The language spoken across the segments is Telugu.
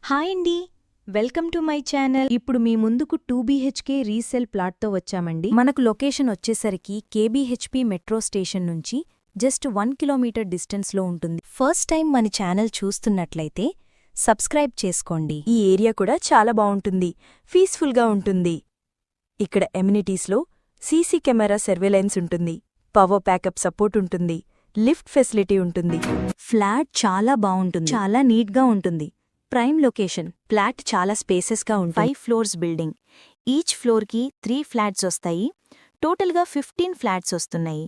హాయ్ అండి, వెల్కమ్ టు మై ఛానల్. ఇప్పుడు మీ ముందుకు 2BHK రీసేల్ ప్లాట్తో వచ్చామండి. మనకు లొకేషన్ వచ్చేసరికి KBHP మెట్రో స్టేషన్ నుంచి జస్ట్ 1 కిలోమీటర్ డిస్టెన్స్లో ఉంటుంది. ఫస్ట్ టైం మన ఛానల్ చూస్తున్నట్లయితే సబ్స్క్రైబ్ చేసుకోండి. ఈ ఏరియా కూడా చాలా బావుంటుంది, పీస్ఫుల్గా ఉంటుంది. ఇక్కడ ఎమ్యూనిటీస్లో సీసీ కెమెరా సర్వేలెన్స్ ఉంటుంది, పవర్ బ్యాకప్ సపోర్ట్ ఉంటుంది, లిఫ్ట్ ఫెసిలిటీ ఉంటుంది. ఫ్లాట్ చాలా బావుంటుంది, చాలా నీట్గా ఉంటుంది. Prime location. ఫ్లాట్ చాలా స్పేసెస్గా ఉంటాయి. 5 ఫ్లోర్స్ బిల్డింగ్. ఈచ్ ఫ్లోర్కి 3 ఫ్లాట్స్ వస్తాయి. టోటల్గా 15 ఫ్లాట్స్ వస్తున్నాయి.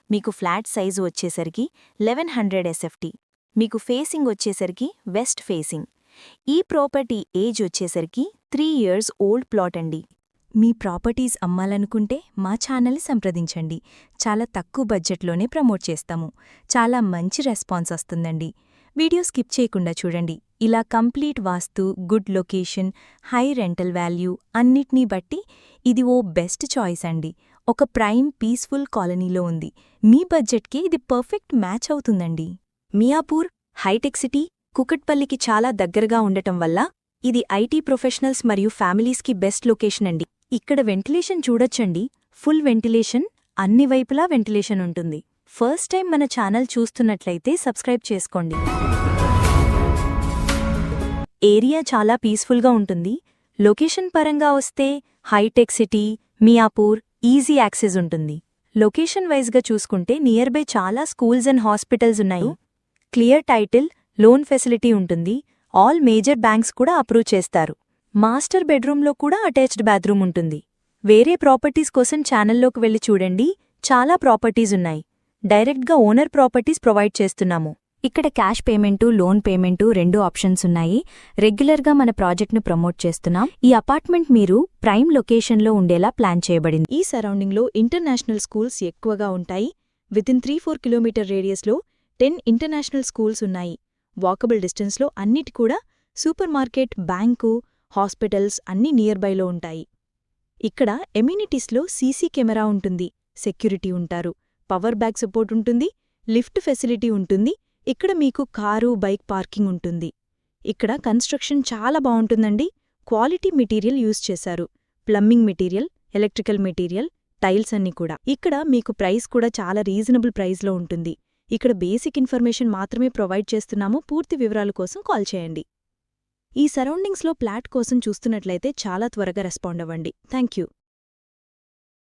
మీకు ఫ్లాట్ సైజు వచ్చేసరికి 1100 SFT. మీకు ఫేసింగ్ వచ్చేసరికి వెస్ట్ ఫేసింగ్. ఈ ప్రాపర్టీ ఏజ్ వచ్చేసరికి 3 years ఓల్డ్ ప్లాట్ అండి. మీ ప్రాపర్టీస్ అమ్మాలనుకుంటే మా ఛానల్ని సంప్రదించండి. చాలా తక్కువ బడ్జెట్లోనే ప్రమోట్ చేస్తాము. చాలా మంచి రెస్పాన్స్ వస్తుందండి. వీడియో స్కిప్ చేయకుండా చూడండి. ఇలా complete vastu, good location, high rental value అన్నిటినీ బట్టి ఇది ఓ బెస్ట్ చాయిస్ అండి. ఒక ప్రైమ్ పీస్ఫుల్ కాలనీలో ఉంది. మీ బడ్జెట్కి ఇది పర్ఫెక్ట్ మ్యాచ్ అవుతుందండి. మియాపూర్, హైటెక్ సిటీ, కుకట్పల్లికి చాలా దగ్గరగా ఉండటం వల్ల ఇది ఐటీ ప్రొఫెషనల్స్ మరియు ఫ్యామిలీస్కి బెస్ట్ లొకేషన్ అండి. ఇక్కడ వెంటిలేషన్ చూడొచ్చండి. ఫుల్ వెంటిలేషన్, అన్ని వైపులా వెంటిలేషన్ ఉంటుంది. ఫస్ట్ టైం మన ఛానల్ చూస్తున్నట్లయితే సబ్స్క్రైబ్ చేసుకోండి. ఏరియా చాలా పీస్ఫుల్గా ఉంటుంది. లొకేషన్ పరంగా వస్తే హైటెక్ సిటీ, మియాపూర్ ఈజీ యాక్సెస్ ఉంటుంది. లొకేషన్ వైజ్గా చూసుకుంటే నియర్ బై చాలా స్కూల్స్ అండ్ హాస్పిటల్స్ ఉన్నాయి. క్లియర్ టైటిల్, లోన్ ఫెసిలిటీ ఉంటుంది. ఆల్ మేజర్ బ్యాంక్స్ కూడా అప్రూవ్ చేస్తారు. మాస్టర్ బెడ్రూమ్లో కూడా అటాచ్డ్ బాత్రూమ్ ఉంటుంది. వేరే ప్రాపర్టీస్ కోసం ఛానల్లోకి వెళ్ళి చూడండి, చాలా ప్రాపర్టీస్ ఉన్నాయి. డైరెక్ట్గా ఓనర్ ప్రాపర్టీస్ ప్రొవైడ్ చేస్తున్నాము. ఇక్కడ cash payment, loan payment 2 options ఉన్నాయి. రెగ్యులర్గా మన ప్రాజెక్ట్ను ప్రమోట్ చేస్తున్నాం. ఈ అపార్ట్మెంట్ మీరు ప్రైమ్ లొకేషన్లో ఉండేలా ప్లాన్ చేయబడింది. ఈ సరౌండింగ్లో ఇంటర్నేషనల్ స్కూల్స్ ఎక్కువగా ఉంటాయి. వితిన్ 3-4 కిలోమీటర్ రేడియస్లో 10 ఇంటర్నేషనల్ స్కూల్స్ ఉన్నాయి. వాకబుల్ డిస్టెన్స్లో అన్నిటి కూడా సూపర్ మార్కెట్, బ్యాంకు, హాస్పిటల్స్ అన్నీ నియర్ బైలో ఉంటాయి. ఇక్కడ ఎమ్యూనిటీస్లో సీసీ కెమెరా ఉంటుంది, సెక్యూరిటీ ఉంటారు, పవర్ బ్యాక్ సపోర్ట్ ఉంటుంది, లిఫ్ట్ ఫెసిలిటీ ఉంటుంది. ఇక్కడ మీకు కారు, బైక్ పార్కింగ్ ఉంటుంది. ఇక్కడ కన్స్ట్రక్షన్ చాలా బావుంటుందండి. క్వాలిటీ మెటీరియల్ యూజ్ చేశారు. Plumbing material, electrical material, tiles అన్నీ కూడా. ఇక్కడ మీకు ప్రైస్ కూడా చాలా రీజనబుల్ ప్రైస్లో ఉంటుంది. ఇక్కడ బేసిక్ ఇన్ఫర్మేషన్ మాత్రమే ప్రొవైడ్ చేస్తున్నాము. పూర్తి వివరాల కోసం కాల్ చేయండి. ఈ సరౌండింగ్స్లో ఫ్లాట్ కోసం చూస్తున్నట్లయితే చాలా త్వరగా రెస్పాండ్ అవ్వండి. Thank you.